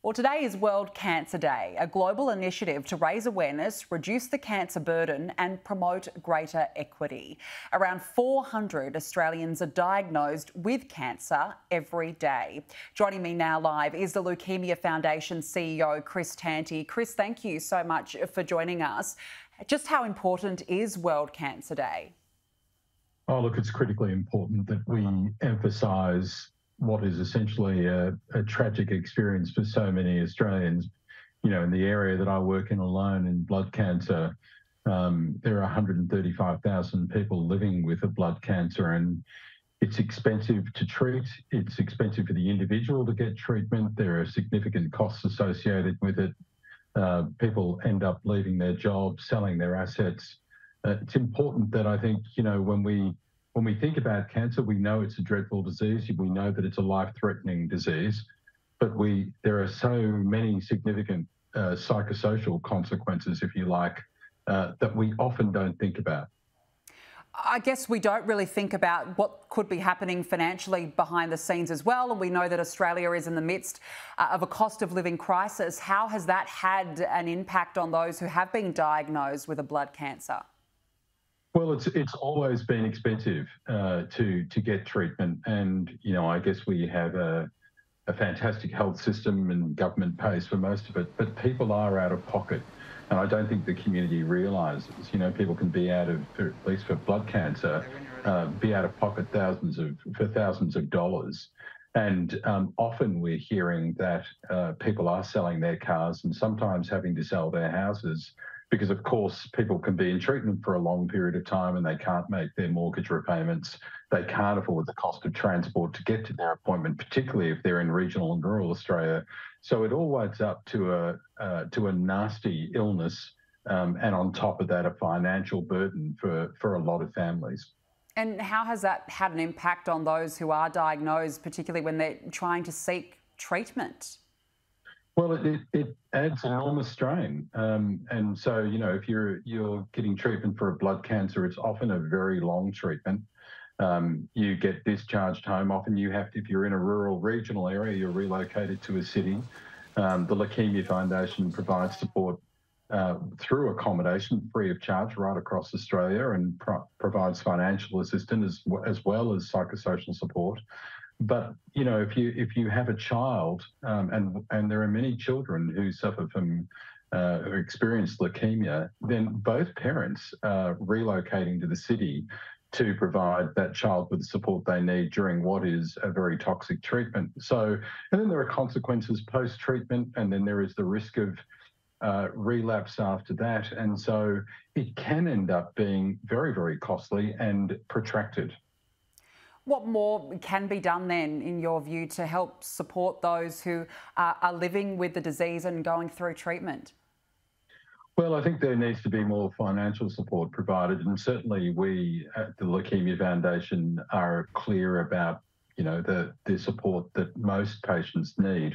Well, today is World Cancer Day, a global initiative to raise awareness, reduce the cancer burden and promote greater equity. Around 400 Australians are diagnosed with cancer every day. Joining me now live is the Leukaemia Foundation CEO, Chris Tanti. Chris, thank you so much for joining us. Just how important is World Cancer Day? Oh, look, it's critically important that we emphasise what is essentially a tragic experience for so many Australians. You know, in the area that I work in alone in blood cancer, there are 135,000 people living with a blood cancer, and it's expensive to treat. It's expensive for the individual to get treatment. There are significant costs associated with it. People end up leaving their jobs, selling their assets. It's important that I think, you know, when we think about cancer, we know it's a dreadful disease. We know that it's a life-threatening disease, but there are so many significant psychosocial consequences, if you like, that we often don't think about. I guess we don't really think about what could be happening financially behind the scenes as well. And we know that Australia is in the midst of a cost of living crisis. How has that had an impact on those who have been diagnosed with a blood cancer? Well, it's always been expensive to get treatment, and you know, I guess we have a fantastic health system and government pays for most of it, but people are out of pocket, and I don't think the community realises. You know, people can be at least for blood cancer, be out of pocket thousands of dollars, and often we're hearing that people are selling their cars and sometimes having to sell their houses, because of course people can be in treatment for a long period of time and they can't make their mortgage repayments. They can't afford the cost of transport to get to their appointment, particularly if they're in regional and rural Australia. So it all adds up to a nasty illness, and on top of that, a financial burden for a lot of families. And how has that had an impact on those who are diagnosed, particularly when they're trying to seek treatment? Well, it adds enormous strain, and so you know, if you're getting treatment for a blood cancer, it's often a very long treatment. You get discharged home. Often you have to, if you're in a rural regional area, you're relocated to a city. The Leukaemia Foundation provides support through accommodation free of charge right across Australia, and provides financial assistance as well as psychosocial support. But you know, if you have a child, and there are many children who suffer from who experience leukemia, then both parents are relocating to the city to provide that child with the support they need during what is a very toxic treatment. So, and then there are consequences post-treatment, and then there is the risk of relapse after that, and so it can end up being very, very costly and protracted. What more can be done then, in your view, to help support those who are living with the disease and going through treatment? Well, I think there needs to be more financial support provided, and certainly we at the Leukaemia Foundation are clear about, you know, the support that most patients need.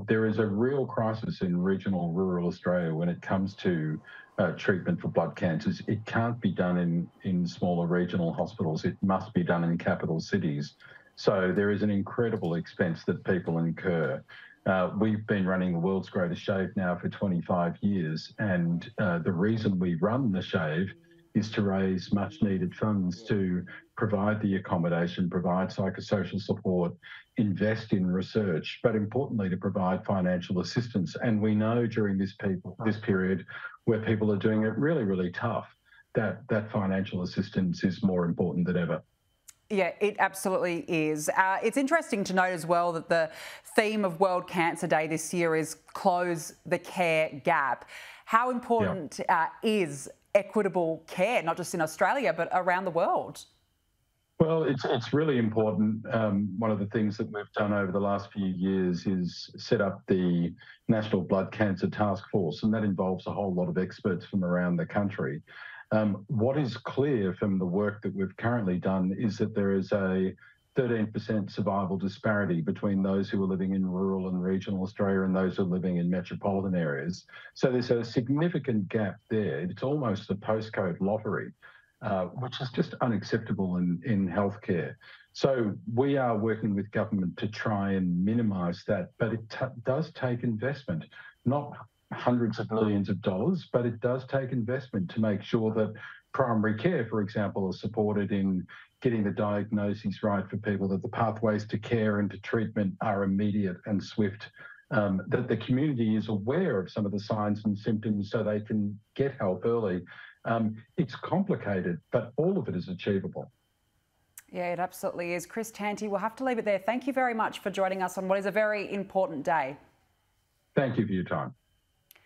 There is a real crisis in regional rural Australia when it comes to treatment for blood cancers. It can't be done in smaller regional hospitals. It must be done in capital cities. So there is an incredible expense that people incur. We've been running the world's greatest shave now for 25 years, and the reason we run the shave is to raise much needed funds to provide the accommodation, provide psychosocial support, invest in research, but importantly to provide financial assistance. And we know during this period where people are doing it really, really tough, that financial assistance is more important than ever. Yeah, it absolutely is. It's interesting to note as well that the theme of World Cancer Day this year is Close the Care Gap. How important is equitable care, not just in Australia, but around the world? Well, it's really important. One of the things that we've done over the last few years is set up the National Blood Cancer Task Force, and that involves a whole lot of experts from around the country. What is clear from the work that we've currently done is that there is a 13% survival disparity between those who are living in rural and regional Australia and those who are living in metropolitan areas. So there's a significant gap there. It's almost a postcode lottery, which is just unacceptable in healthcare. So we are working with government to try and minimise that, but it does take investment, not hundreds of millions of dollars, but it does take investment to make sure that primary care, for example, is supported in getting the diagnoses right for people, that the pathways to care and to treatment are immediate and swift, that the community is aware of some of the signs and symptoms so they can get help early. It's complicated, but all of it is achievable. Yeah, it absolutely is. Chris Tanti, we'll have to leave it there. Thank you very much for joining us on what is a very important day. Thank you for your time.